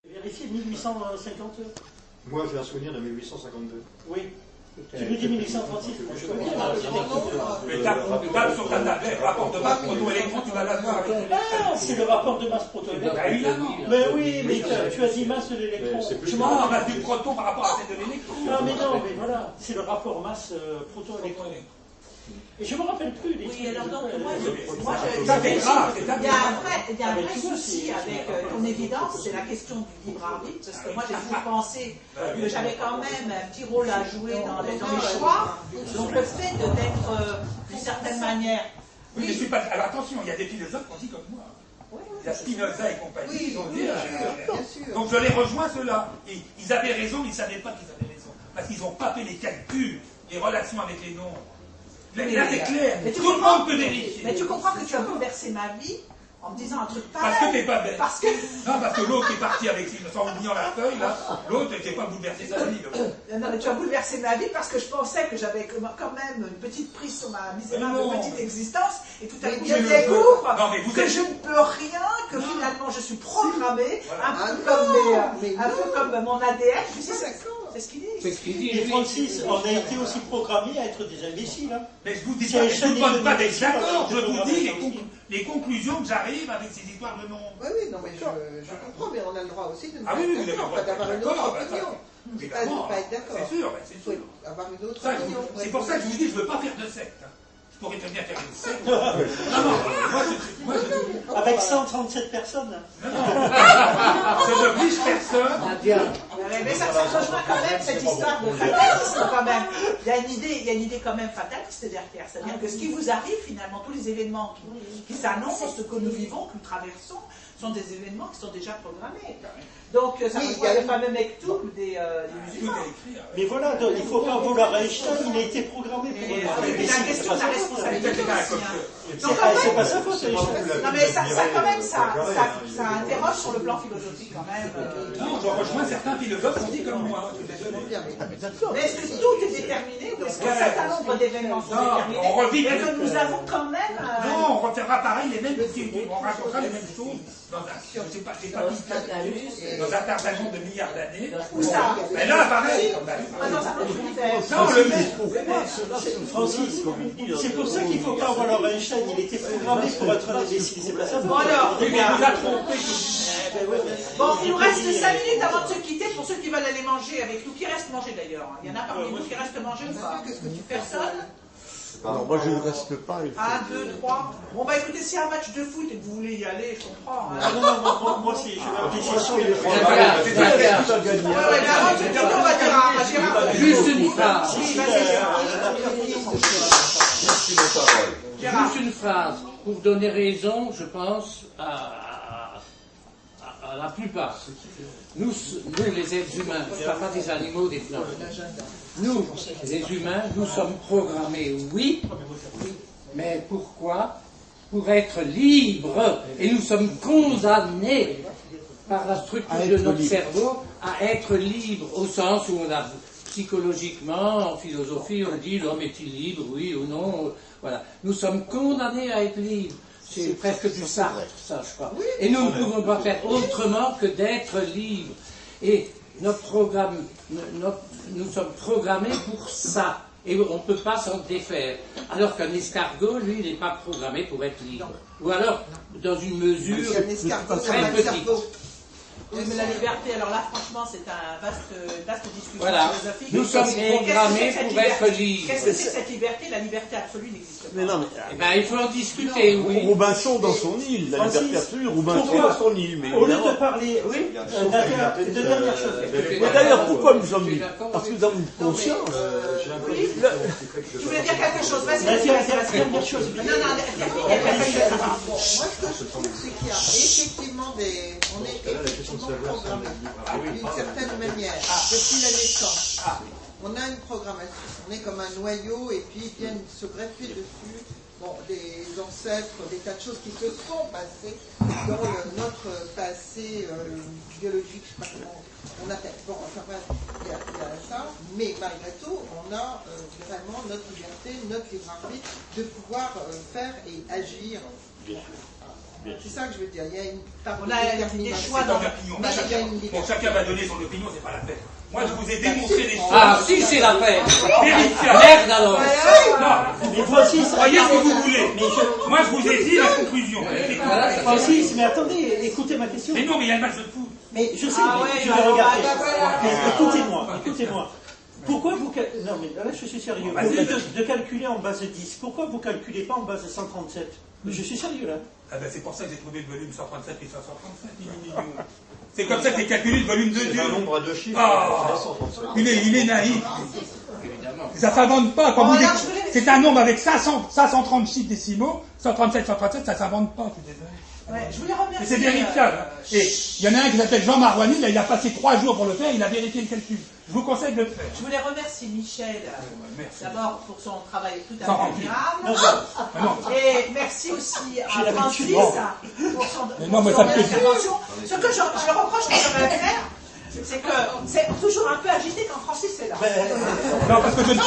Vérifiez 1852. Moi, j'ai un souvenir de 1852. Oui. Tu me dis 1836, moi je veux bien. Mais tape sur ta tablette, rapport de masse proto-électron, tu vas l'avoir avec l'électron. Ah, c'est le rapport de masse proto-électron. Bah, évidemment. Mais oui, mais tu as dit masse de l'électron. Je m'en rends masse du proton par rapport à celle de l'électron. Ah, mais non, mais voilà, c'est le rapport masse proto-électron. Et je me rappelle plus des trucs. Oui, alors donc, moi, Ça fait grave, c'est il y a un vrai souci avec ton évidence, c'est la question du libre arbitre, parce que moi j'ai toujours pensé que j'avais quand même un petit rôle à jouer dans les choix, donc le fait d'être d'une certaine manière. Oui, je suis pas. Alors attention, il y a des philosophes qui ont dit comme moi. Il y a Spinoza et compagnie qui ont dit. Donc je les rejoins ceux-là. Ils avaient raison, mais ils ne savaient pas qu'ils avaient raison. Parce qu'ils n'ont pas fait les calculs, les relations avec les nombres. Là, c'est clair. Tout le monde peut vérifier. Mais tu comprends que tu as bouleversé ma vie en me disant un truc pareil. Parce que t'es pas bête. Parce que... Non, parce que l'autre est parti avec sans oubliant la feuille, là. L'autre n'était pas bouleversé sa vie. Non, mais tu as bouleversé ma vie parce que je pensais que j'avais quand même une petite prise sur ma misérable petite existence. Et tout à coup, je découvre que je ne peux rien, que finalement je suis programmée, un peu comme mon ADN. Je sais, c'est ce qu'il dit. C'est ce qu'il dit. Et Francis, on a été aussi programmés à être des imbéciles. Hein. Mais je vous dis pas, je ne vous donne pas d'être d'accord, je vous dis les conclusions que j'arrive avec ces histoires de nombres. Oui, oui, non, mais je comprends, mais on a le droit aussi de ne pas être d'accord, pas d'avoir une autre opinion. C'est pas être d'accord. C'est sûr, c'est sûr. Avoir une autre opinion. C'est pour ça que je vous dis, je ne veux pas faire de secte. Je pourrais très bien faire une secte. Non, moi, avec 137 personnes. Je n'oblige personne. Mais ça rejoint quand même cette histoire de fatalisme quand même. Il y a une idée quand même fataliste derrière. C'est-à-dire que ce qui vous arrive finalement, tous les événements qui s'annoncent, ce que nous vivons, que nous traversons, sont des événements qui sont déjà programmés. Donc ça rejoint le fameux Mektoub des musulmans. Mais voilà, donc, il ne faut pas vouloir à Einstein, il a été programmé pour... Mais la question de la responsabilité c'est pas sa faute. Non mais ça quand même, ça interroge sur le plan philosophique quand même. Non, je rejoins certains philosophes qui ont dit comme moi. Mais est-ce que tout est déterminé ou est-ce qu'un certain nombre d'événements sont déterminés et que nous avons quand même... Non, on refera pareil les mêmes outils, on racontera les mêmes choses dans un tardement de milliards d'années. Où ça? Mais là, pareil. Dans un autre univers. Non, le met. Francis, c'est pour ça qu'il ne faut pas avoir leur Einstein, il était programmé pour être un imbécile, c'est pas ça. Bon alors, il nous a trompé. Bon, il nous reste 5 minutes avant de se quitter pour ceux qui veulent aller manger avec nous. Qui reste manger d'ailleurs? Il y en a parmi vous qui restent manger ou pas? Personne? Alors moi je ne reste pas. 1, 2, 3. Bon bah écoutez, s'il y a un match de foot et que vous voulez y aller, je comprends. Ah non, moi si, je vais appeler Juste une phrase. Juste une phrase. Pour donner raison, je pense, à la plupart. Nous, les êtres humains, je ne parle pas des animaux, des plantes. Nous, les humains, nous sommes programmés, oui, mais pourquoi? Pour être libres. Et nous sommes condamnés par la structure de notre cerveau à être libres, au sens où on a psychologiquement, en philosophie, on dit l'homme est-il libre, oui ou non, voilà. Nous sommes condamnés à être libres. C'est presque du Sartre, ça, je crois. Et nous ne pouvons pas faire autrement que d'être libres. Et notre programme, nous sommes programmés pour ça. Et on ne peut pas s'en défaire. Alors qu'un escargot, lui, il n'est pas programmé pour être libre. Ou alors, dans une mesure très petite. Oui, mais la liberté, alors là, franchement, c'est un vaste discussion philosophique. Nous sommes programmés pour être libres. Qu'est-ce que c'est que cette liberté? La liberté absolue n'existe pas. Mais non, mais... il faut en discuter, oui. Robinson dans son île, la liberté absolue, Robinson dans son île. Mais au lieu de parler, de dernière chose. Mais d'ailleurs, pourquoi nous sommes libres? Parce que nous avons une conscience. Oui. Tu voulais dire quelque chose? Vas-y, dernière chose. Non, moi, ce que je trouve, c'est qu'il y a effectivement on est effectivement programmé d'une certaine manière, depuis la naissance. On a une programmation, on est comme un noyau et puis viennent se greffer dessus des ancêtres, des tas de choses qui se sont passées dans notre passé biologique, je ne sais pas comment on appelle. Bon, enfin bref, il y a ça, mais malgré tout, on a vraiment notre liberté, notre libre arbitre de pouvoir faire et agir C'est ça que je veux dire. Il y a une part On de a des détermination. choix dans l'opinion. Mais il y a une Bon, liberté. chacun va donner son opinion, c'est pas la peine. Moi, je vous ai démontré des choses. Ah, si, c'est la peine. vérifiables. Merde alors. Non, Mais Francis, croyez ce que vous voulez. mais je- Moi, je vous ai dit la conclusion. Francis, mais attendez, écoutez ma question. Mais non, mais il y a le match de foot. Mais je sais, Ah mais ouais, je bah vais alors, regarder. bah, Mais écoutez-moi. Pourquoi vous... Non, mais là, je suis sérieux. Vas-y, Au lieu vas-y. de calculer en base de 10, pourquoi vous ne calculez pas en base de 137? Je suis sérieux, là. Ah ben, c'est pour ça que j'ai trouvé le volume 137 et 537. C'est comme ça que j'ai calculé le volume de C'est Dieu. un nombre à deux chiffres. Ah. 137. Il est naïf. Ça ne s'invente pas. Quand Bon, vous alors, dites- je voulais- c'est un nombre avec 536 décimaux, 137, 137, ça ne s'invente pas. Je suis désolé. Ouais, je voulais remercier. Mais c'est vérifiable. Et il y en a un qui s'appelle Jean Marouani, là, il a passé 3 jours pour le faire, il a vérifié le calcul. Je vous conseille de le faire. Je voulais remercier Michel, Merci. d'abord pour son travail tout à Sans fait rancune. admirable. Ah non. Et merci aussi à J'ai l'habitude. Francis pour son, Mais pour non, mais son ça me fait- intervention. Ce que je reproche que je vais faire, c'est que c'est toujours un peu agité quand Francis est là. Non, parce que je ne connais